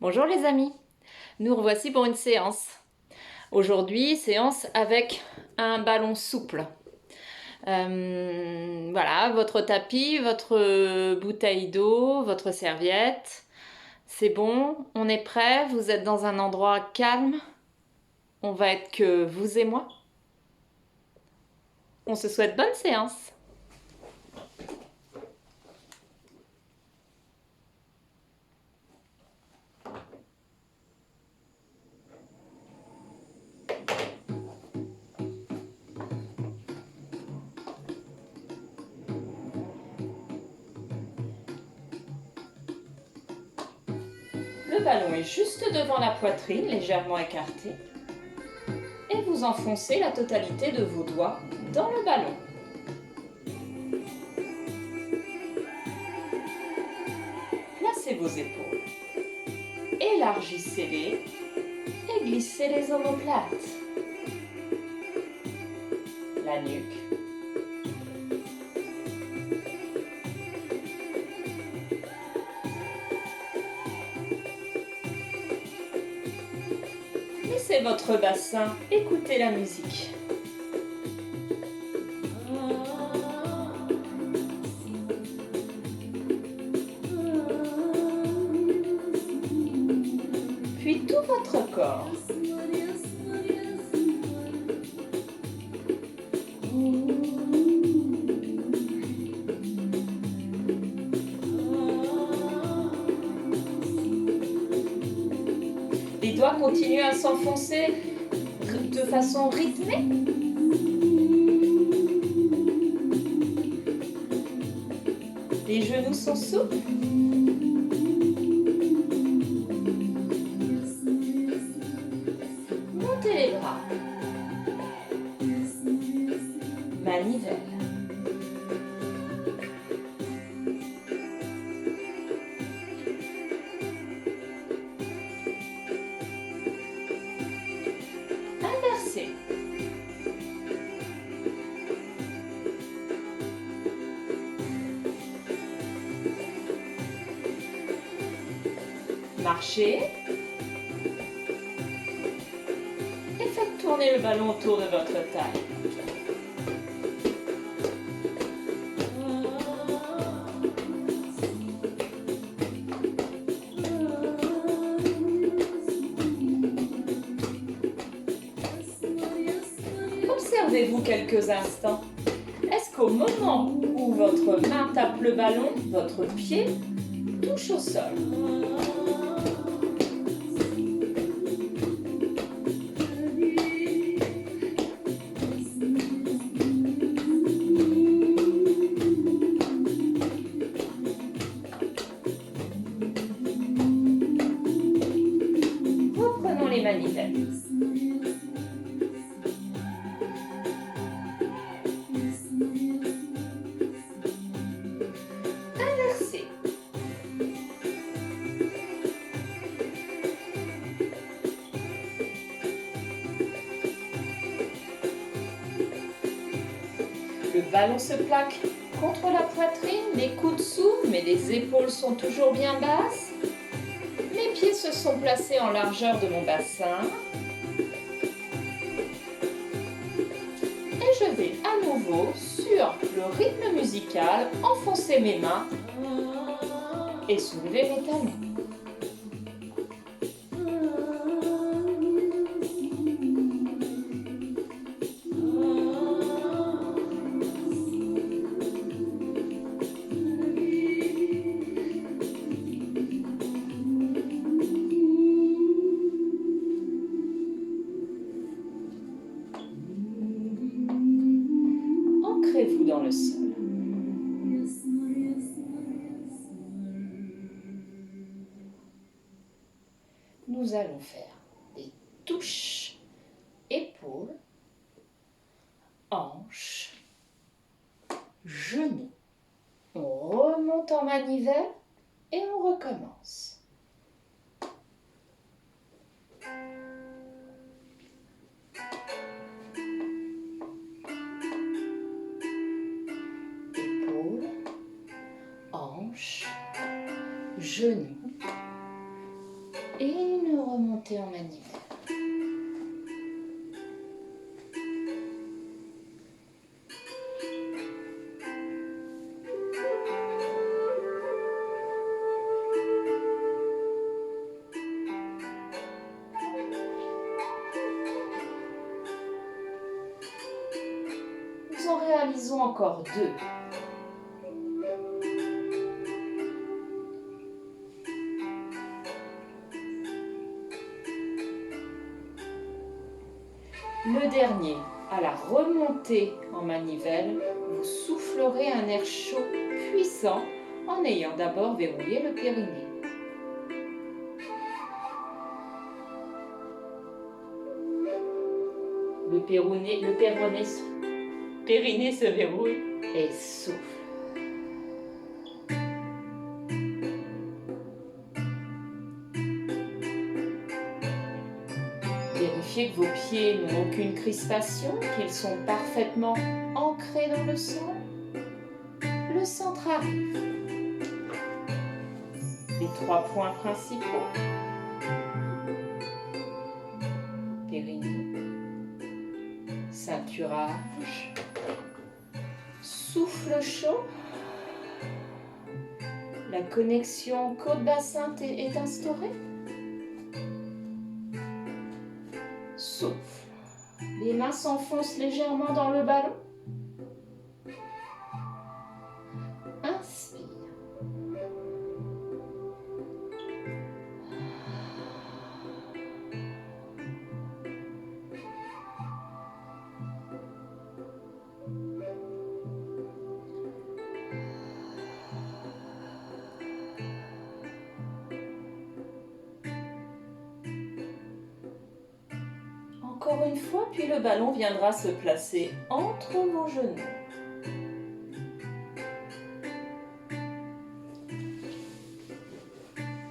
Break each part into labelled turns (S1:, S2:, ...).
S1: Bonjour les amis, nous revoici pour une séance. Aujourd'hui, séance avec un ballon souple. Voilà, votre tapis, votre bouteille d'eau, votre serviette. C'est bon, on est prêt, vous êtes dans un endroit calme. On va être que vous et moi. On se souhaite bonne séance. Le ballon est juste devant la poitrine, légèrement écarté. Et vous enfoncez la totalité de vos doigts dans le ballon. Placez vos épaules. Élargissez-les et glissez les omoplates. La nuque. Laissez votre bassin écouter la musique. Puis tout votre corps. Les doigts continuent à s'enfoncer de façon rythmée. Les genoux sont souples. Montez les bras. Manivelle. Inversez. Marchez. Et faites tourner le ballon autour de votre taille. Observez-vous quelques instants. Est-ce qu'au moment où votre main tape le ballon, votre pied touche au sol? Reprenons les manivelles. Inversez. Le ballon se plaque contre la poitrine, les coudes s'ouvrent, mais les épaules sont toujours bien basses. Mes pieds se sont placés en largeur de mon bassin. Et je vais à nouveau, sur le rythme musical, enfoncer mes mains et soulever mes talons. Ancrez-vous dans le sol. Nous allons faire des touches, épaules, hanches, genoux. On remonte en manivelle et on recommence. Épaules, hanches, genoux, Et une remontée en manivelle. Nous en réalisons encore 2. Le dernier, à la remontée en manivelle, vous soufflerez un air chaud puissant en ayant d'abord verrouillé le périnée. Le périnée se verrouille et souffle. Vérifiez que vos pieds n'ont aucune crispation, qu'ils sont parfaitement ancrés dans le sol. Le centre arrive. Les 3 points principaux. Périnée, ceinturage, souffle chaud. La connexion côte-bassin est instaurée. Souffle. Les mains s'enfoncent légèrement dans le ballon. Inspire. Encore une fois, puis le ballon viendra se placer entre vos genoux.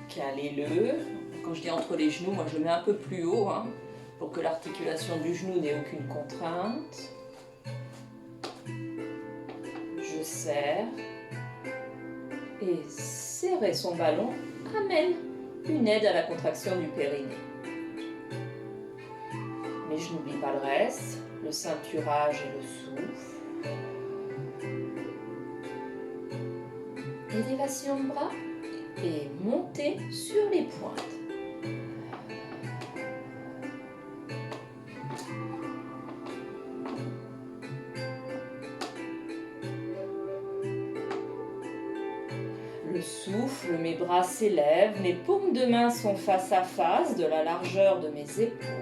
S1: Calez-le. Quand je dis entre les genoux, moi je mets un peu plus haut pour que l'articulation du genou n'ait aucune contrainte. Je serre. Et serrer son ballon amène une aide à la contraction du périnée. Mais je n'oublie pas le reste, le ceinturage et le souffle. Élévation de bras et montée sur les pointes. Le souffle, mes bras s'élèvent, mes paumes de main sont face à face de la largeur de mes épaules.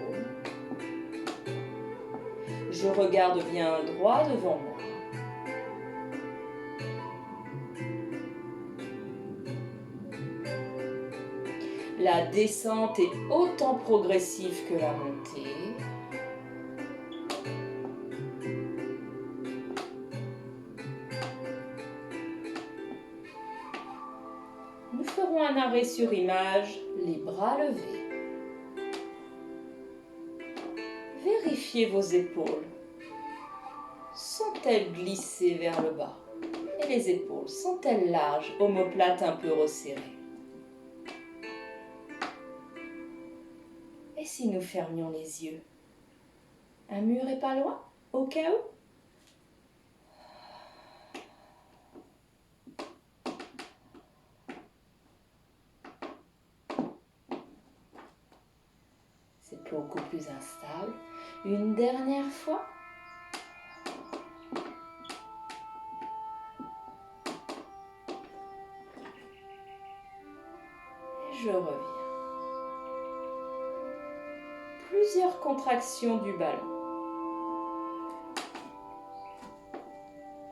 S1: Je regarde bien droit devant moi. La descente est autant progressive que la montée. Nous ferons un arrêt sur image, les bras levés. Vérifiez vos épaules. Sont-elles glissées vers le bas? Et les épaules sont-elles larges, omoplates un peu resserrées? Et si nous fermions les yeux? Un mur est pas loin, au cas où? C'est beaucoup plus instable. Une dernière fois. Et je reviens. Plusieurs contractions du ballon.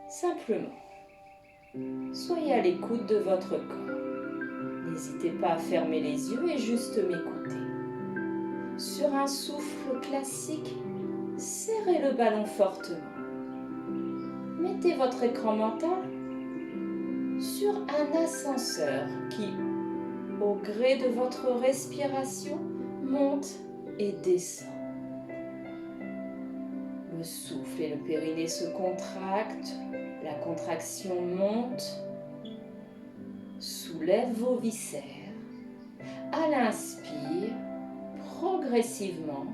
S1: Simplement, soyez à l'écoute de votre corps. N'hésitez pas à fermer les yeux et juste m'écouter. Sur un souffle classique, serrez le ballon fortement. Mettez votre écran mental sur un ascenseur qui, au gré de votre respiration, monte et descend. Le souffle et le périnée se contractent, la contraction monte, soulève vos viscères, À l'inspire, progressivement,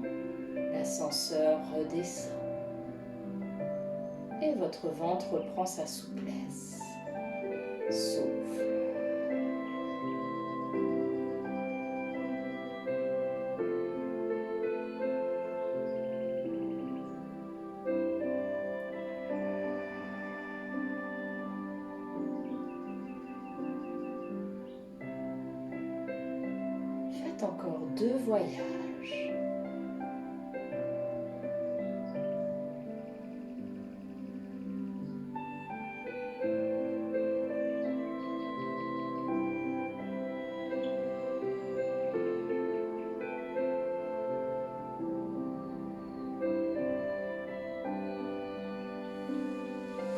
S1: l'ascenseur redescend et votre ventre reprend sa souplesse. Souffle. Faites encore 2 voyages.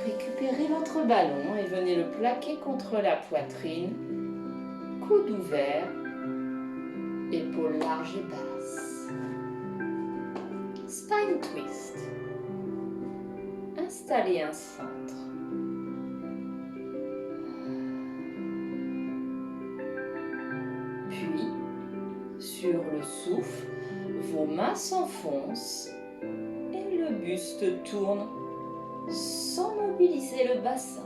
S1: Récupérez votre ballon et venez le plaquer contre la poitrine, coude ouvert, épaules larges et basses. Spine twist. Installez un centre. Puis, sur le souffle, vos mains s'enfoncent et le buste tourne sans mobiliser le bassin.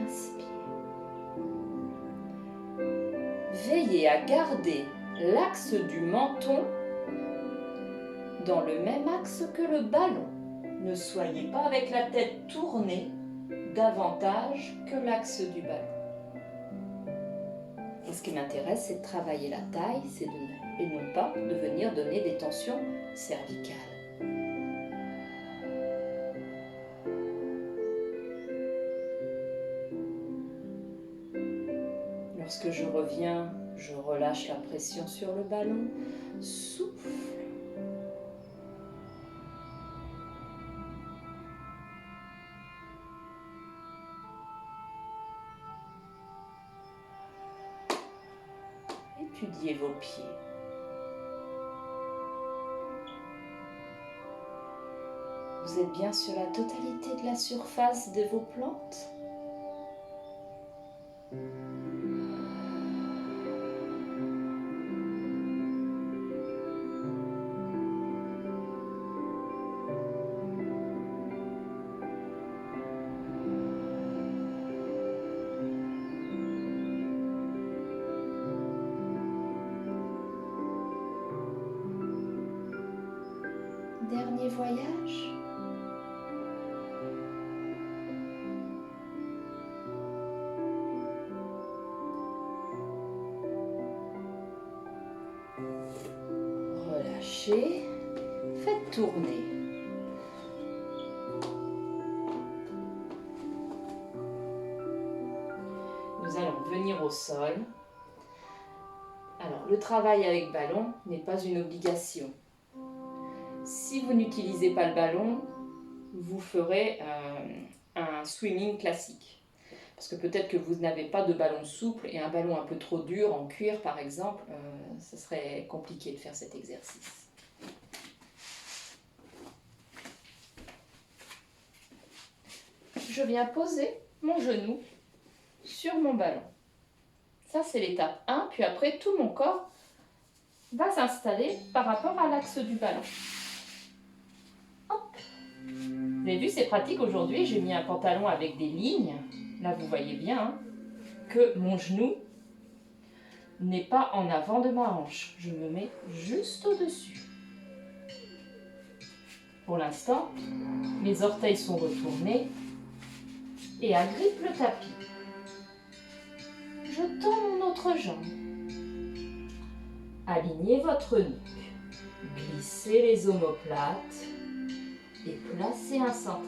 S1: Inspire. Veillez à garder l'axe du menton dans le même axe que le ballon. Ne soyez pas avec la tête tournée davantage que l'axe du ballon. Et ce qui m'intéresse, c'est de travailler la taille, et non pas de venir donner des tensions cervicales. Lorsque je reviens, je relâche la pression sur le ballon. Souffle. Étudiez vos pieds. Vous êtes bien sur la totalité de la surface de vos plantes? Dernier voyage. Relâchez, faites tourner. Nous allons venir au sol. Alors, le travail avec ballon n'est pas une obligation. Si vous n'utilisez pas le ballon, vous ferez un swimming classique. Parce que peut-être que vous n'avez pas de ballon souple et un ballon un peu trop dur, en cuir par exemple, ce serait compliqué de faire cet exercice. Je viens poser mon genou sur mon ballon. Ça, c'est l'étape 1, puis après, tout mon corps va s'installer par rapport à l'axe du ballon. Hop. Vous avez vu, c'est pratique aujourd'hui. J'ai mis un pantalon avec des lignes. Là, vous voyez bien que mon genou n'est pas en avant de ma hanche. Je me mets juste au-dessus. Pour l'instant, mes orteils sont retournés et agrippent le tapis. Je tends mon autre jambe. Alignez votre nuque. Glissez les omoplates et placez un centrage.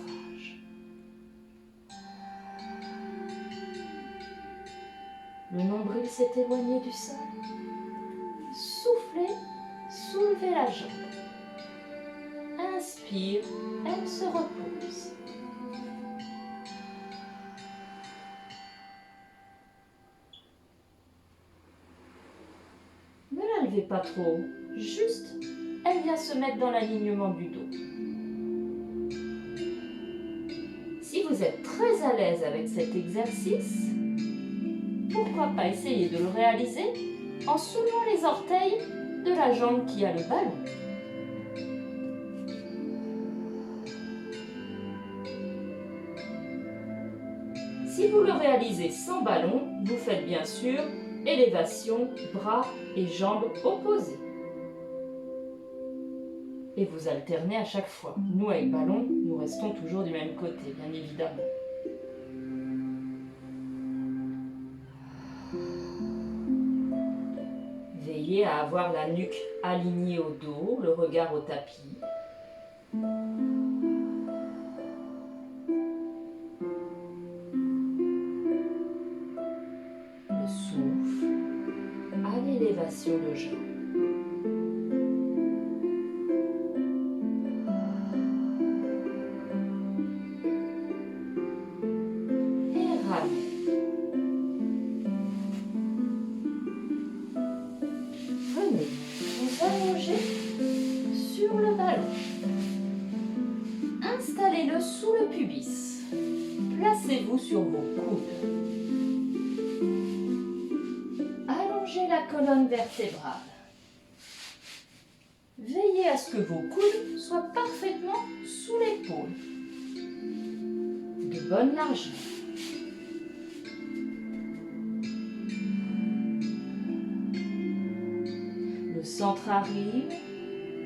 S1: Le nombril s'est éloigné du sol. Soufflez, soulevez la jambe. Inspire, elle se repose. Ne la levez pas trop, juste, elle vient se mettre dans l'alignement du dos. Si vous êtes très à l'aise avec cet exercice, pourquoi pas essayer de le réaliser en soulevant les orteils de la jambe qui a le ballon. Si vous le réalisez sans ballon, vous faites bien sûr élévation, bras et jambes opposés. Et vous alternez à chaque fois. Nous, avec ballon, nous restons toujours du même côté, bien évidemment. Veillez à avoir la nuque alignée au dos, le regard au tapis. Le souffle à l'élévation de jambes. Venez vous allonger sur le ballon. Installez-le sous le pubis. Placez-vous sur vos coudes. Allongez la colonne vertébrale. Veillez à ce que vos coudes soient parfaitement sous l'épaule. De bonne largeur. Le centre arrive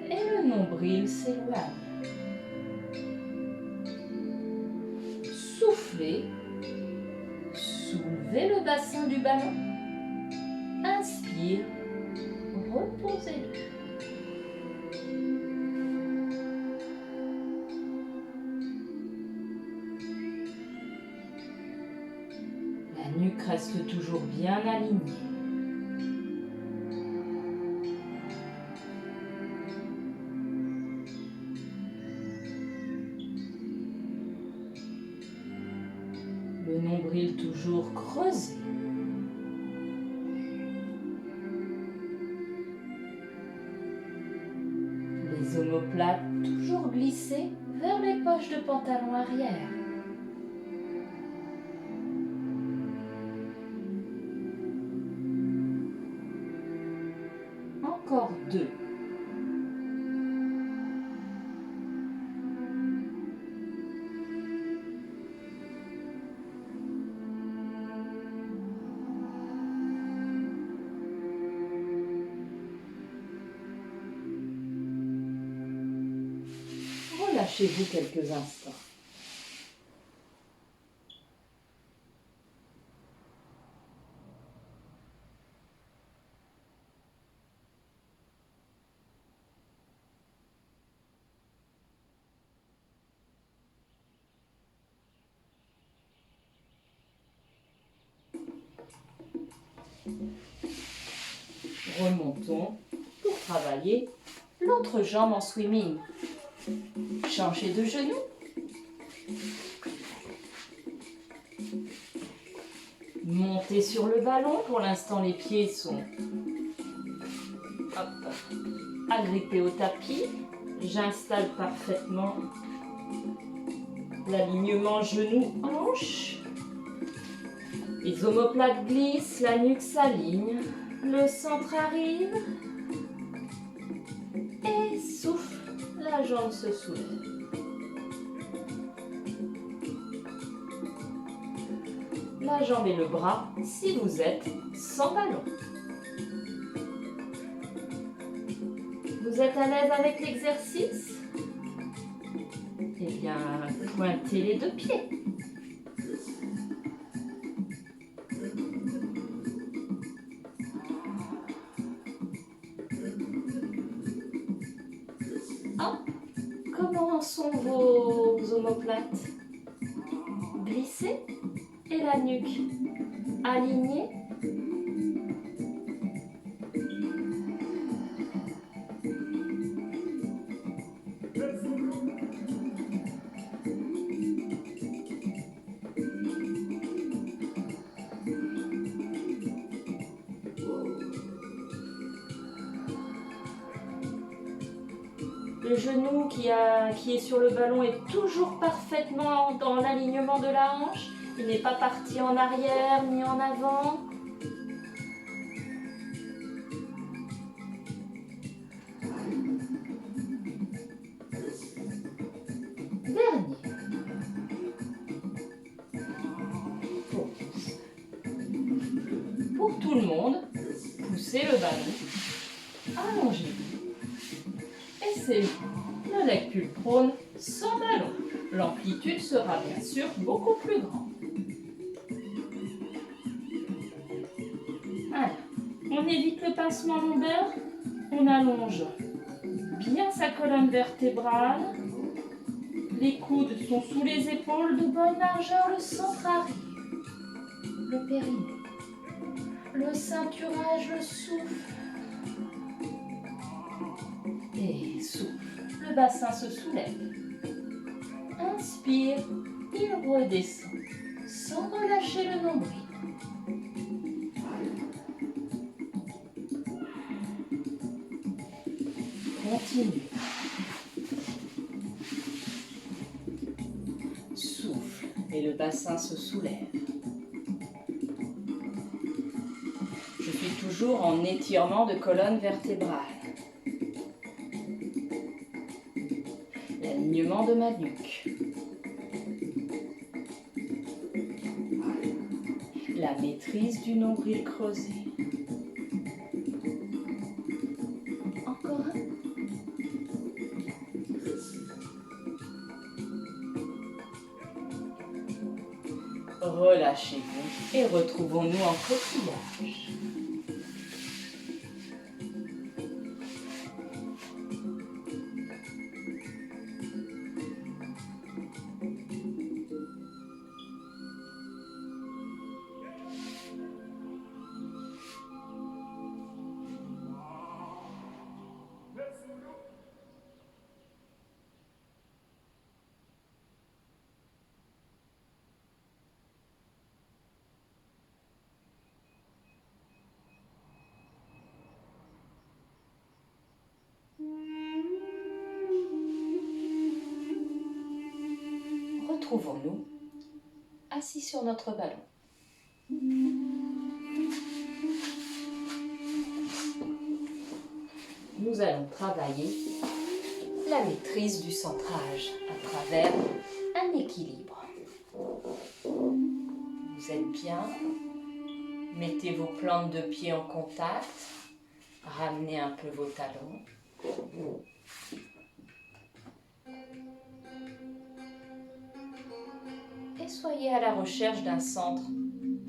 S1: et le nombril s'éloigne. Soufflez, soulevez le bassin du ballon. Inspire, reposez-le. La nuque reste toujours bien alignée. Le nombril toujours creusé. Les omoplates toujours glissées vers les poches de pantalon arrière. Encore 2. Relâchez-vous quelques instants. Remontons pour travailler l'autre jambe en swimming. Changez de genou. Montez sur le ballon. Pour l'instant, les pieds sont agrippés au tapis. J'installe parfaitement l'alignement genou-hanche. Les omoplates glissent, la nuque s'aligne. Le centre arrive. Et souffle, la jambe se soulève. La jambe et le bras si vous êtes sans ballon. Vous êtes à l'aise avec l'exercice? Eh bien, pointez les 2 pieds. Comment sont vos omoplates? Glissez et la nuque alignée. Le genou qui est sur le ballon est toujours parfaitement dans l'alignement de la hanche. Il n'est pas parti en arrière ni en avant. Pour tout le monde, poussez le ballon, allongez-vous. Essayez le leg pull prone sans ballon. L'amplitude sera bien sûr beaucoup plus grande. Alors, on évite le pincement lombaire, on allonge bien sa colonne vertébrale. Les coudes sont sous les épaules de bonne largeur, le centre arrive. Le périnée, le ceinturage, le souffle. Et souffle, le bassin se soulève. Inspire, il redescend, sans relâcher le nombril. Continue. Souffle et le bassin se soulève. Je suis toujours en étirement de colonne vertébrale. L'alignement de ma nuque. La maîtrise du nombril creusé. Encore un. Relâchez-vous et retrouvons-nous en coquillage. Retrouvons-nous assis sur notre ballon. Nous allons travailler la maîtrise du centrage à travers un équilibre. Vous êtes bien, mettez vos plantes de pied en contact, ramenez un peu vos talons. Et soyez à la recherche d'un centre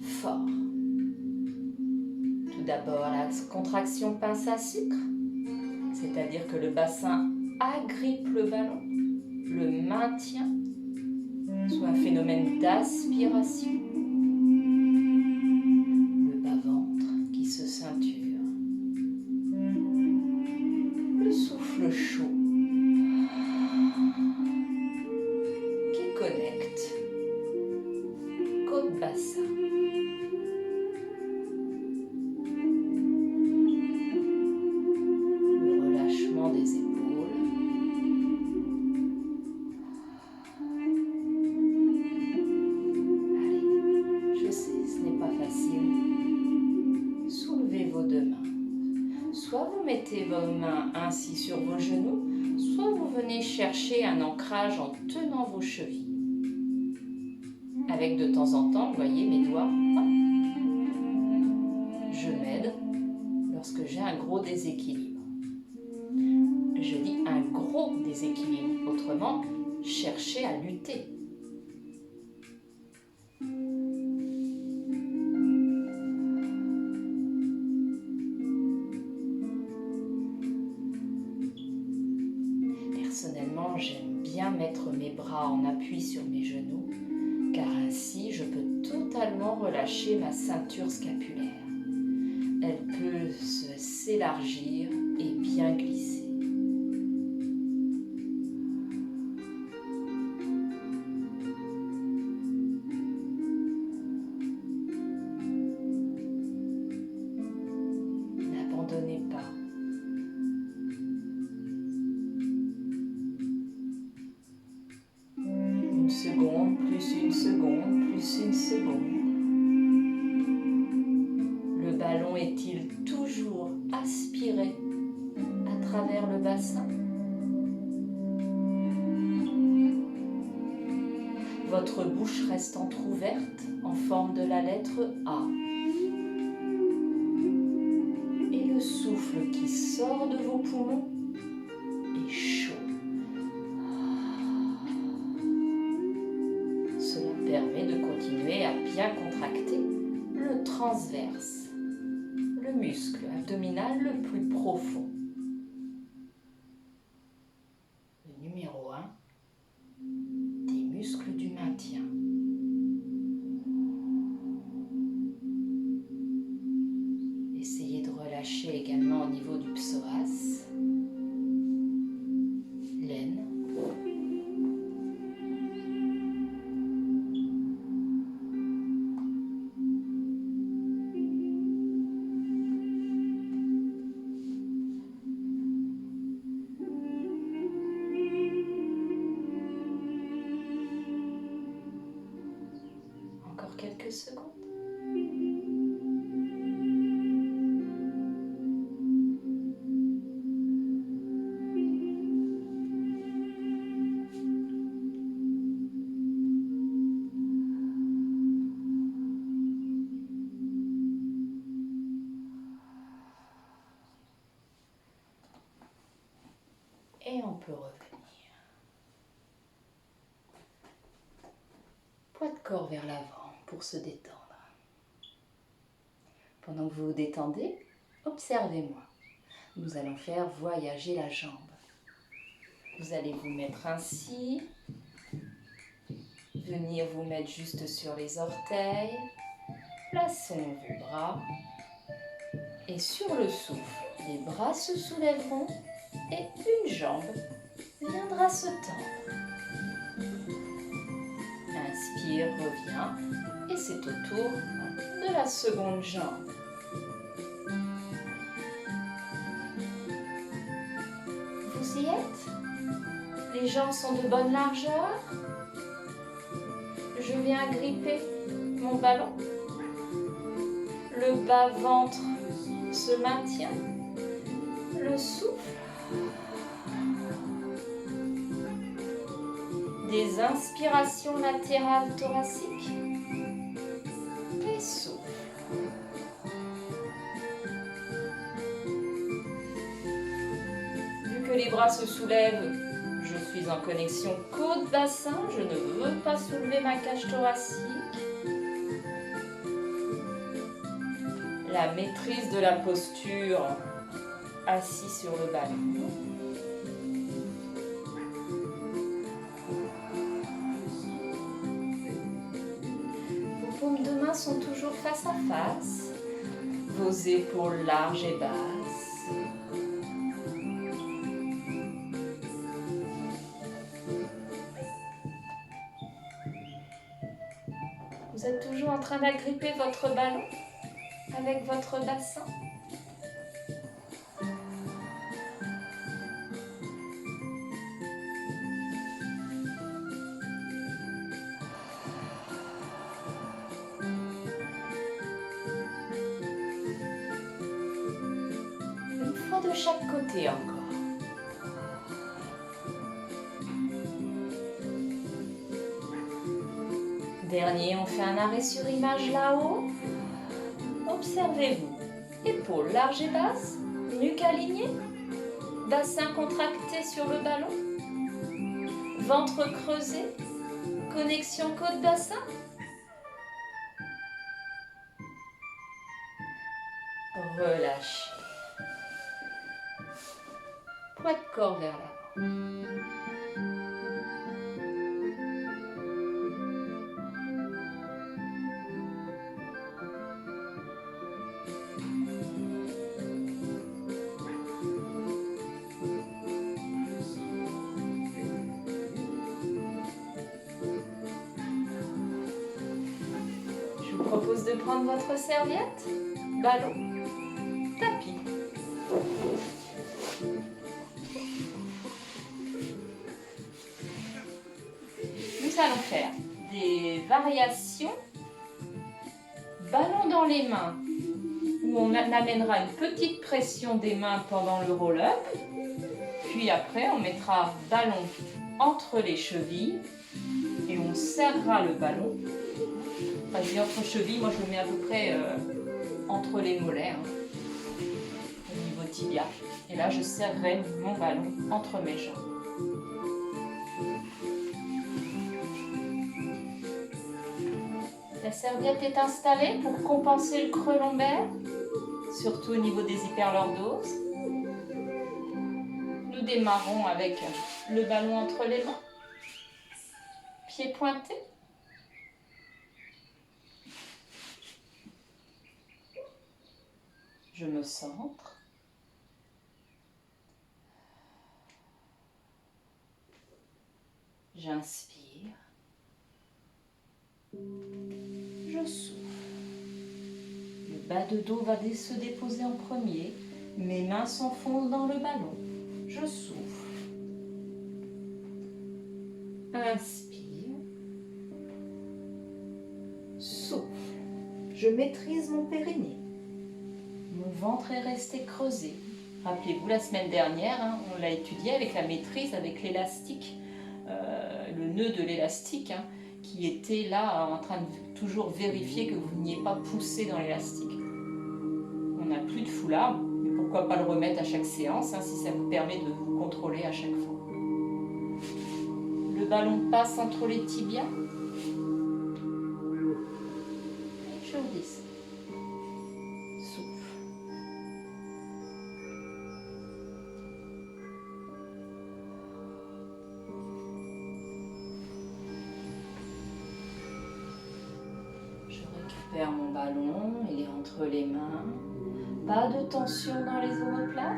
S1: fort. Tout d'abord, la contraction pince à sucre, c'est-à-dire que le bassin agrippe le ballon, le maintient sous un phénomène d'aspiration. Le bas-ventre qui se ceinture. Le souffle chaud qui connecte côte-bassin. Le relâchement des épaules. Allez, je sais, ce n'est pas facile. Soulevez vos deux mains. Soit vous mettez vos mains ainsi sur vos genoux, soit vous venez chercher un ancrage en tenant vos chevilles. Avec de temps en temps, vous voyez mes doigts, je m'aide lorsque j'ai un gros déséquilibre. Je dis un gros déséquilibre, autrement, cherchez à lutter. Personnellement, j'aime bien mettre mes bras en appui sur mes genoux, car ainsi je peux totalement relâcher ma ceinture scapulaire. Elle peut s'élargir et bien glisser. N'abandonnez pas. Une seconde, plus une seconde, plus une seconde. Le ballon est-il toujours aspiré à travers le bassin? Votre bouche reste entrouverte en forme de la lettre A. sort de vos poumons est chaud. Cela permet de continuer à bien contracter le transverse, le muscle abdominal le plus profond. Le numéro 1, des muscles du maintien. Essayez de relâcher également au niveau du psoas, l'aine. Encore quelques secondes. Et on peut revenir. Poids de corps vers l'avant pour se détendre. Pendant que vous vous détendez, observez-moi. Nous allons faire voyager la jambe. Vous allez vous mettre ainsi, venir vous mettre juste sur les orteils, plaçons vos bras et sur le souffle, les bras se soulèveront et une jambe viendra se tendre. Inspire, reviens et c'est au tour de la seconde jambe. Vous y êtes? Les jambes sont de bonne largeur? Je viens gripper mon ballon. Le bas-ventre se maintient. Le souffle. Des inspirations latérales thoraciques. Et souffle. Vu que les bras se soulèvent, je suis en connexion côte-bassin. Je ne veux pas soulever ma cage thoracique. La maîtrise de la posture assis sur le ballon. Vos paumes de main sont toujours face à face. Vos épaules larges et basses. Vous êtes toujours en train d'agripper votre ballon avec votre bassin. Une fois de chaque côté encore. Dernier, on fait un arrêt sur image là-haut. Observez-vous. Épaules larges et basses, nuque alignée, bassin contracté sur le ballon, ventre creusé, connexion côte-bassin. Relâchez. Poids de corps vers l'avant. Je vous propose de prendre votre serviette, ballon, tapis. Nous allons faire des variations ballon dans les mains où on amènera une petite pression des mains pendant le roll-up. Puis après, on mettra ballon entre les chevilles et on serrera le ballon. Enfin, je dis entre chevilles, moi je le mets à peu près entre les mollets, au niveau tibias. Et là, je serrerai mon ballon entre mes jambes. La serviette est installée pour compenser le creux lombaire, surtout au niveau des hyperlordoses. Nous démarrons avec le ballon entre les mains, pieds pointés. Je me centre. J'inspire. Je souffle. Le bas de dos va se déposer en premier. Mes mains s'enfoncent dans le ballon. Je souffle. Inspire. Souffle. Je maîtrise mon périnée. Mon ventre est resté creusé. Rappelez-vous, la semaine dernière, on l'a étudié avec la maîtrise, avec l'élastique, le nœud de l'élastique, qui était là en train de toujours vérifier que vous n'ayez pas poussé dans l'élastique. On n'a plus de foulard, mais pourquoi pas le remettre à chaque séance, si ça vous permet de vous contrôler à chaque fois. Le ballon passe entre les tibias. Et je redescends. Souffle. Je récupère mon ballon, il est entre les mains. Pas de tension dans les omoplates.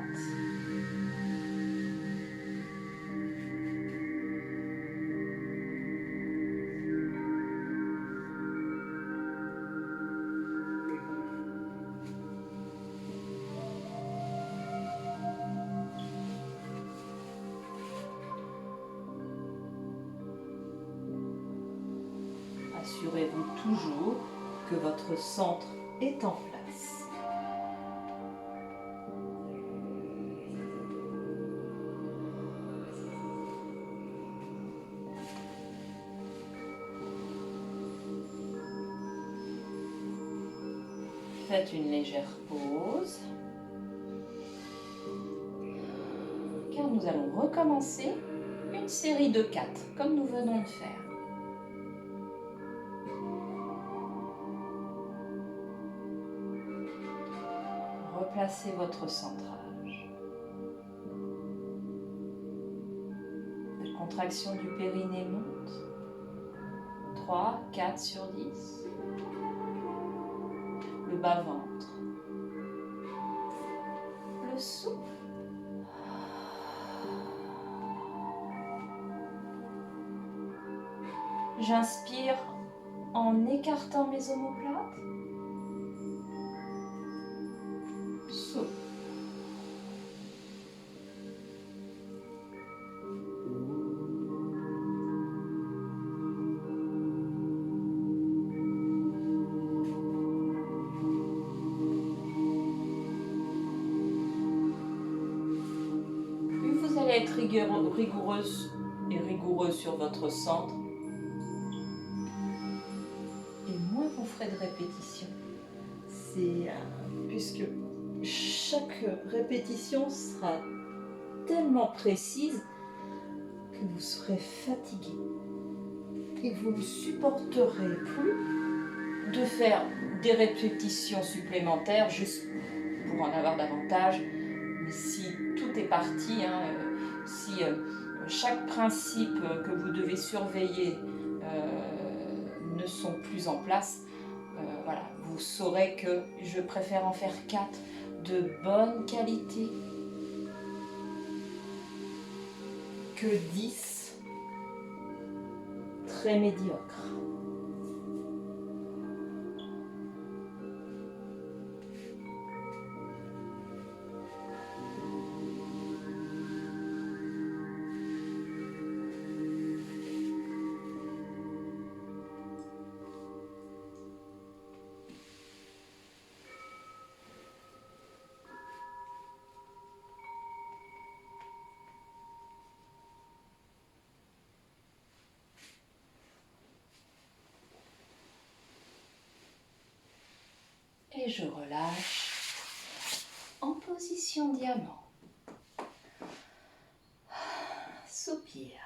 S1: Assurez-vous toujours que votre centre est en place. Faites une légère pause, car nous allons recommencer une série de 4, comme nous venons de faire. Replacez votre centrage. La contraction du périnée monte. 3, 4 sur 10. Le bas-ventre. Le souffle. J'inspire en écartant mes omoplates. Souffle. Plus vous allez être rigoureuse et rigoureux sur votre centre, et moins vous ferez de répétitions. Puisque chaque répétition sera tellement précise que vous serez fatigué et que vous ne supporterez plus de faire des répétitions supplémentaires juste pour en avoir davantage. Mais si tout est parti, si chaque principe que vous devez surveiller ne sont plus en place, voilà, vous saurez que je préfère en faire 4 de bonne qualité que 10 très médiocres. Et je relâche en pause. position diamant. Soupire.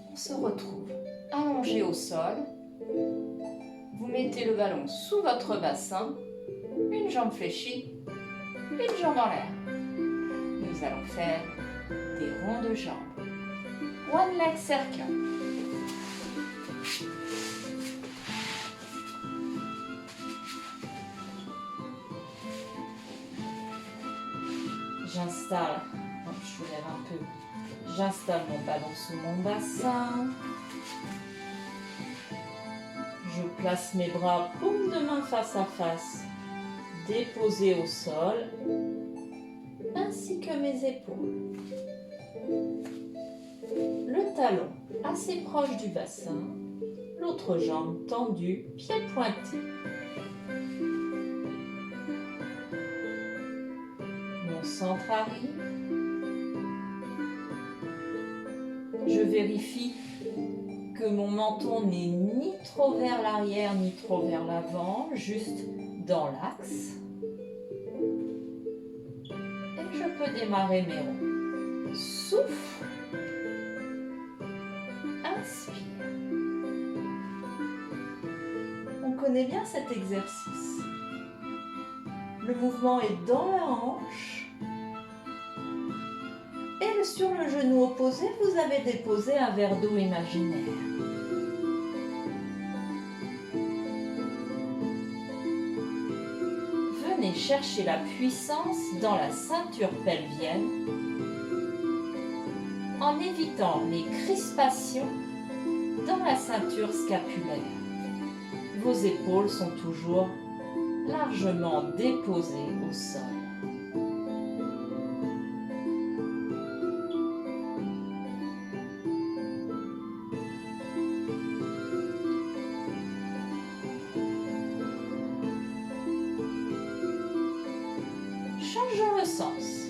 S1: On se retrouve allongé au sol. Vous mettez le ballon sous votre bassin, une jambe fléchie, une jambe en l'air. Nous allons faire des ronds de jambes. One leg circle. J'installe, je soulève un peu, j'installe mon ballon sous mon bassin. Je place mes bras, paumes de main face à face, déposés au sol, ainsi que mes épaules. Le talon assez proche du bassin, l'autre jambe tendue, pied pointé. Mon centre arrive. Je vérifie que mon menton n'est ni trop vers l'arrière ni trop vers l'avant, juste dans l'axe. Et je peux démarrer mes ronds. Souffle. Inspire. On connaît bien cet exercice. Le mouvement est dans la hanche. Et sur le genou opposé, vous avez déposé un verre d'eau imaginaire. Venez chercher la puissance dans la ceinture pelvienne en évitant les crispations dans la ceinture scapulaire. Vos épaules sont toujours largement déposées au sol. Changeons le sens.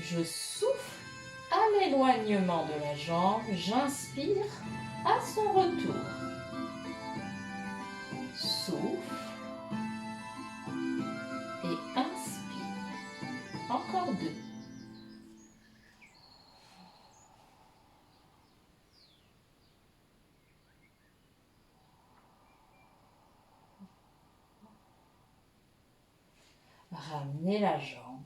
S1: Je souffle à l'éloignement de la jambe, j'inspire à son retour. Souffle et inspire. Encore deux. Ramenez la jambe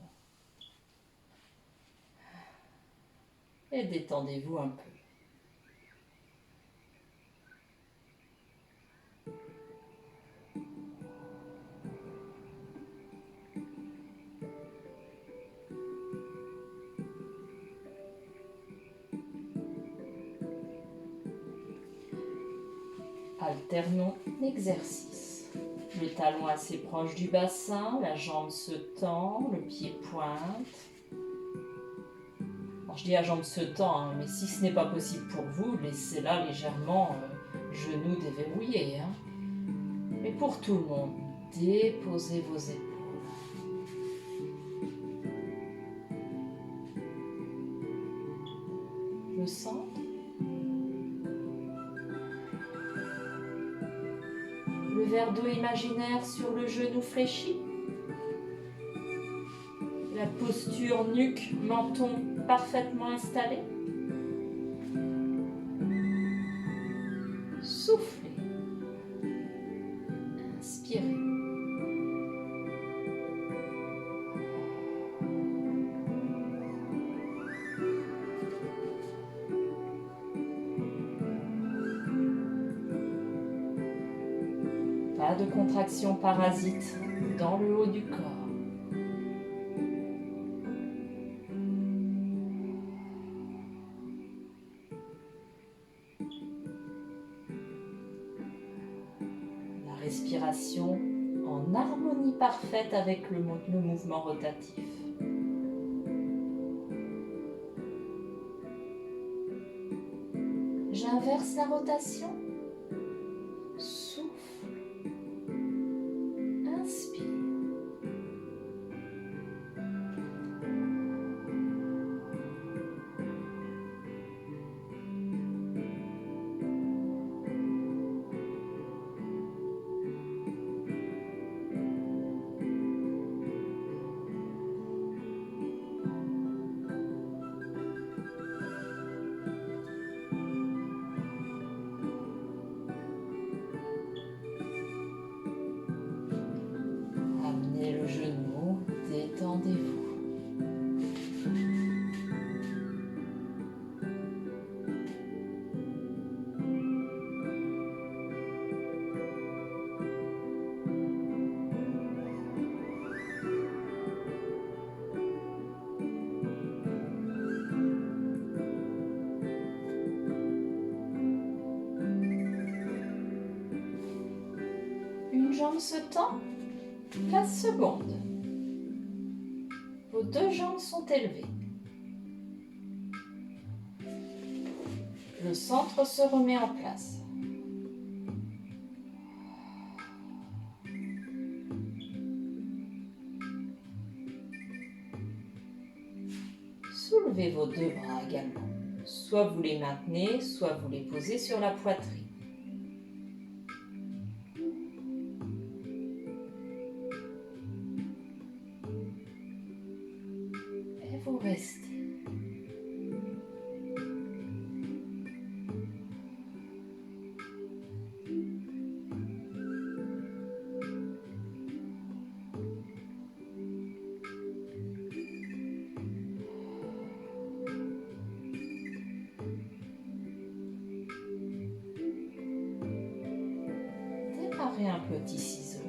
S1: et détendez-vous un peu. Alternons l'exercice. Le talon assez proche du bassin, la jambe se tend, le pied pointe. Alors, je dis la jambe se tend, mais si ce n'est pas possible pour vous, laissez-la légèrement genou déverrouillé. Mais pour tout le monde, déposez vos épaules. Le centre. Le verre d'eau imaginaire sur le genou fléchi. La posture nuque, menton parfaitement installé. Soufflez. Inspirez. Pas de contraction parasite dans le haut du corps. respiration en harmonie parfaite avec le mouvement rotatif. J'inverse la rotation. Souffle. Inspire. Amenez le genou, détendez-vous. Une jambe se tend, la seconde. Vos deux jambes sont élevées. Le centre se remet en place. Soulevez vos deux bras également. Soit vous les maintenez, soit vous les posez sur la poitrine. Et vous restez. Démarrez un petit ciseau.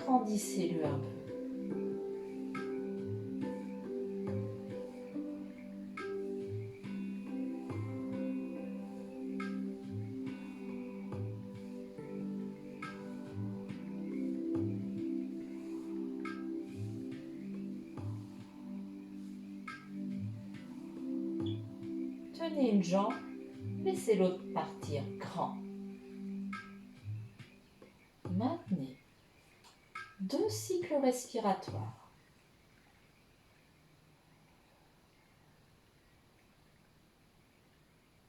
S1: Agrandissez-le un peu. Tenez une jambe, laissez l'autre partir grand. Maintenez 2 cycles respiratoires.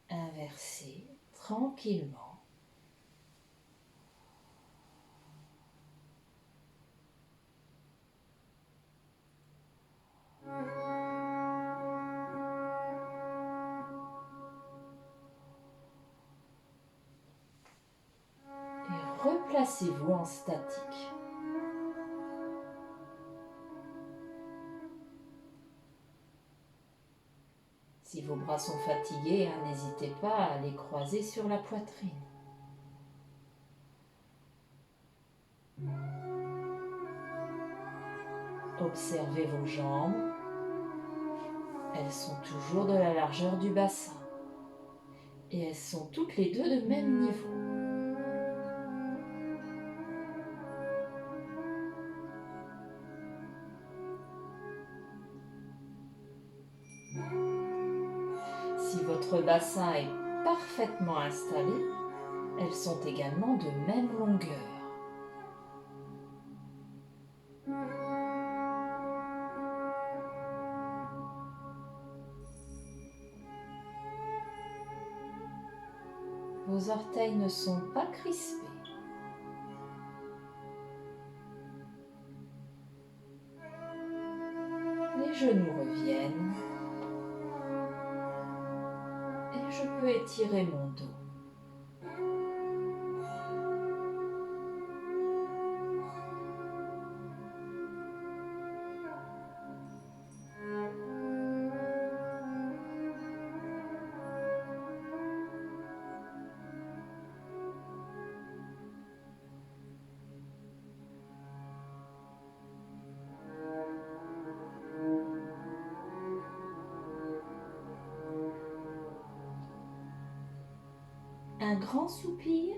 S1: Inversez tranquillement. Et replacez-vous en statique. Si vos bras sont fatigués, n'hésitez pas à les croiser sur la poitrine. Observez vos jambes. Elles sont toujours de la largeur du bassin. Et elles sont toutes les deux de même niveau. Si votre bassin est parfaitement installé, elles sont également de même longueur. Vos orteils ne sont pas crispés. Les genoux reviennent. Et je peux étirer mon dos. Un grand soupir.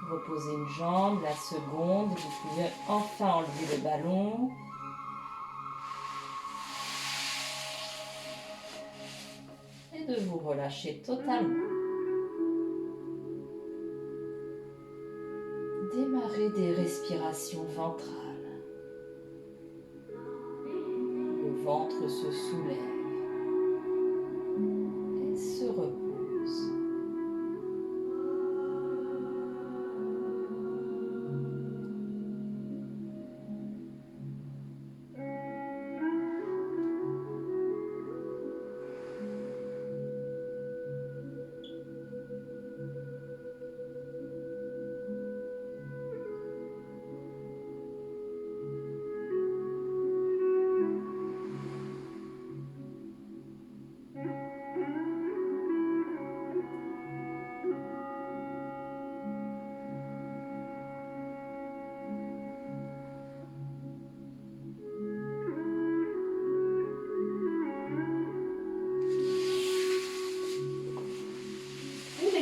S1: Reposez une jambe, la seconde, vous pouvez enfin enlever le ballon. Et de vous relâcher totalement. Démarrez des respirations ventrales. Le ventre se soulève et se repose.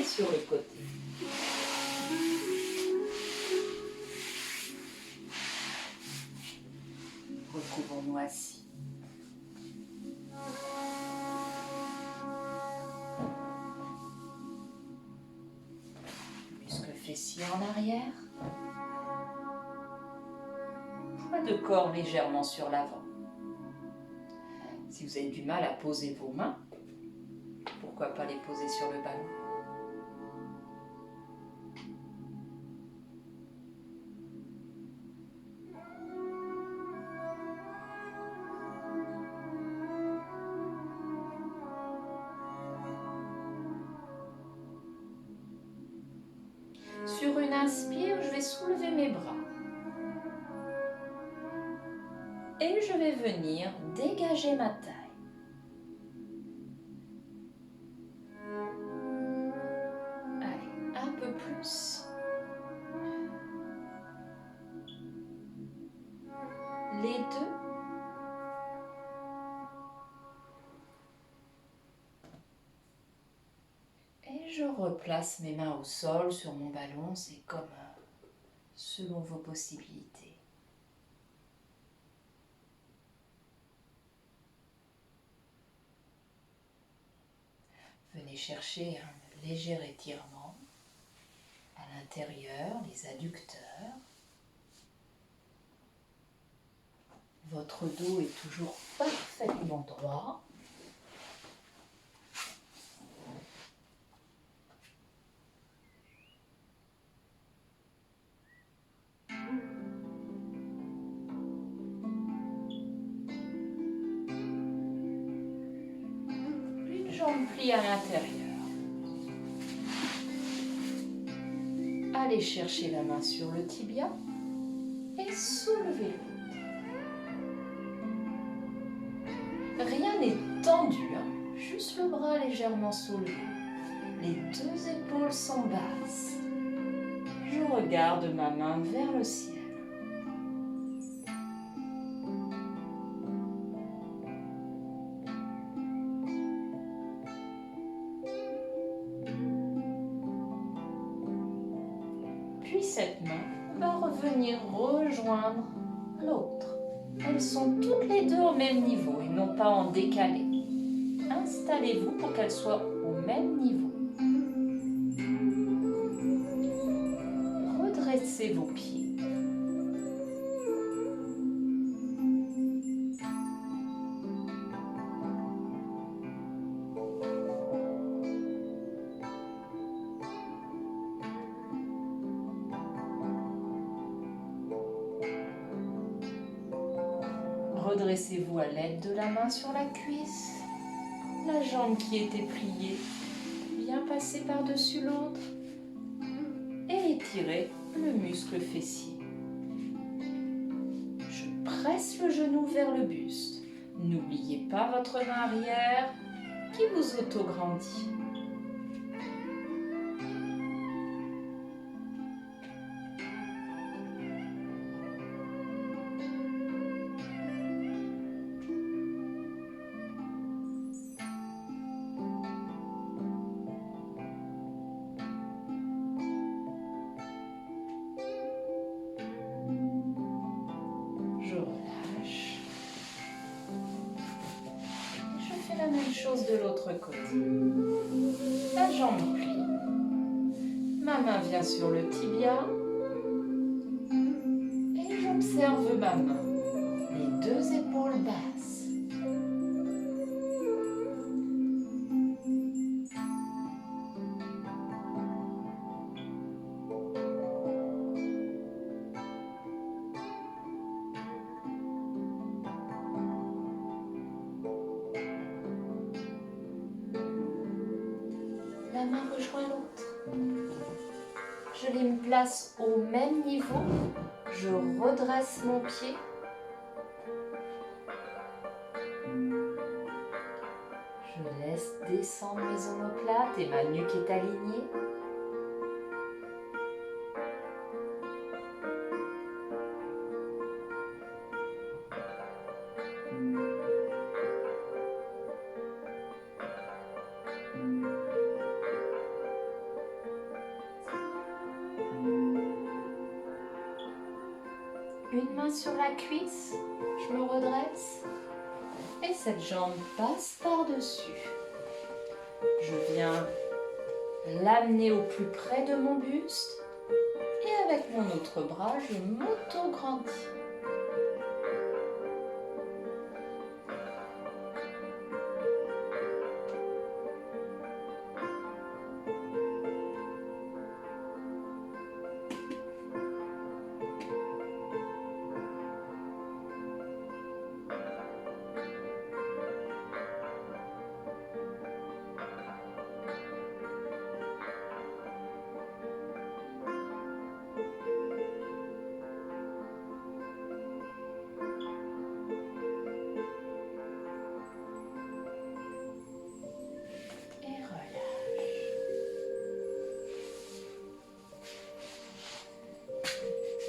S1: Sur le côté. Retrouvons-nous assis. Muscles fessiers en arrière. Poids de corps légèrement sur l'avant. Si vous avez du mal à poser vos mains, pourquoi pas les poser sur le ballon? Sur une inspire, je vais soulever mes bras. Et je vais venir dégager ma taille. Allez, un peu plus. Les deux. Et je replace mes mains au sol sur mon ballon, c'est comme selon vos possibilités. Venez chercher un léger étirement à l'intérieur, les adducteurs. Votre dos est toujours parfaitement droit. Une jambe pliée à l'intérieur. Allez chercher la main sur le tibia et soulevez l'autre. Rien n'est tendu, juste le bras légèrement soulevé. Les deux épaules sont basses. Je regarde ma main vers le ciel. Puis cette main va revenir rejoindre l'autre. Elles sont toutes les deux au même niveau et non pas en décalé. Installez-vous pour qu'elles soient au même niveau. Redressez vos pieds. Redressez-vous à l'aide de la main sur la cuisse, la jambe qui était pliée, bien passer par-dessus l'autre et étirez le muscle fessier. Je presse le genou vers le buste. N'oubliez pas votre main arrière qui vous auto-grandit. chose de l'autre côté. La jambe plie. Ma main vient sur le tibia. Et j'observe ma main. Les deux épaules basses. La main rejoint l'autre. Je les place au même niveau. Je redresse mon pied. Je laisse descendre mes omoplates et ma nuque est alignée. Une main sur la cuisse, je me redresse et cette jambe passe par-dessus. Je viens l'amener au plus près de mon buste et avec mon autre bras, je m'auto-grandis.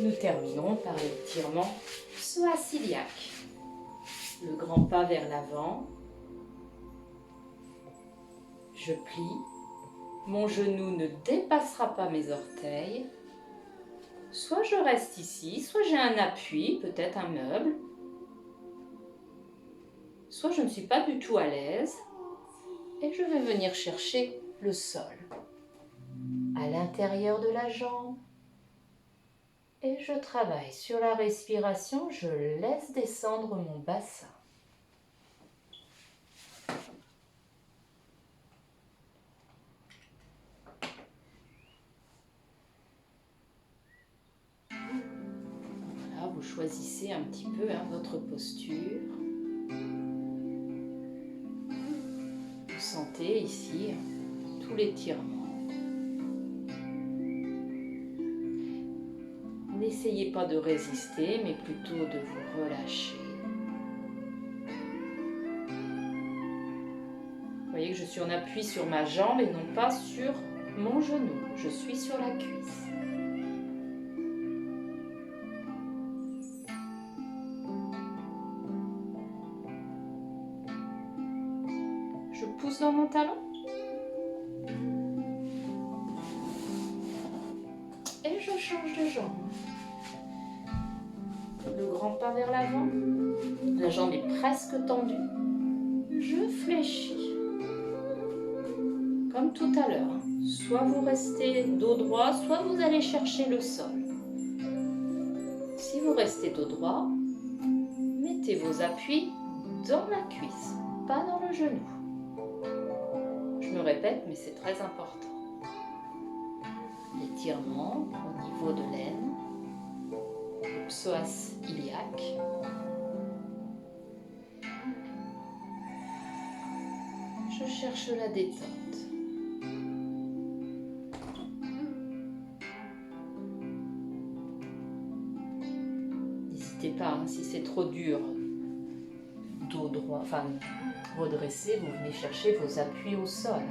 S1: Nous terminerons par l'étirement psoas iliaque. Le grand pas vers l'avant. Je plie. Mon genou ne dépassera pas mes orteils. Soit je reste ici, soit j'ai un appui, peut-être un meuble. Soit je ne suis pas du tout à l'aise. Et je vais venir chercher le sol. À l'intérieur de la jambe. Et je travaille sur la respiration, je laisse descendre mon bassin. Voilà, vous choisissez un petit peu votre posture. Vous sentez ici tout l'étirement. N'essayez pas de résister, mais plutôt de vous relâcher. Vous voyez que je suis en appui sur ma jambe et non pas sur mon genou. Je suis sur la cuisse. Je pousse dans mon talon. Et je change de jambe. Le grand pas vers l'avant. La jambe est presque tendue. Je fléchis. Comme tout à l'heure. Soit vous restez dos droit, soit vous allez chercher le sol. Si vous restez dos droit, mettez vos appuis dans la cuisse, pas dans le genou. Je me répète, mais c'est très important. L'étirement au niveau de l'aine, le psoas iliaque. Je cherche la détente. N'hésitez pas, si c'est trop dur, dos droit, enfin redressé, vous venez chercher vos appuis au sol.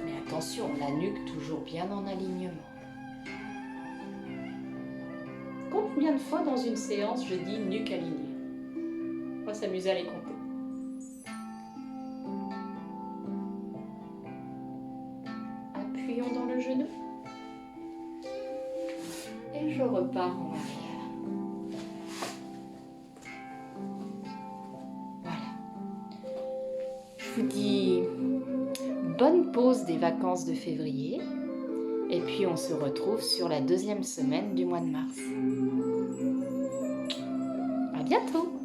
S1: Mais attention, la nuque toujours bien en alignement. Combien de fois dans une séance je dis nuque alignée? On va s'amuser à les compter. Appuyons dans le genou. Et je repars en arrière. vous dis bonne pause des vacances de février. Et puis on se retrouve sur la deuxième semaine du mois de mars. À bientôt!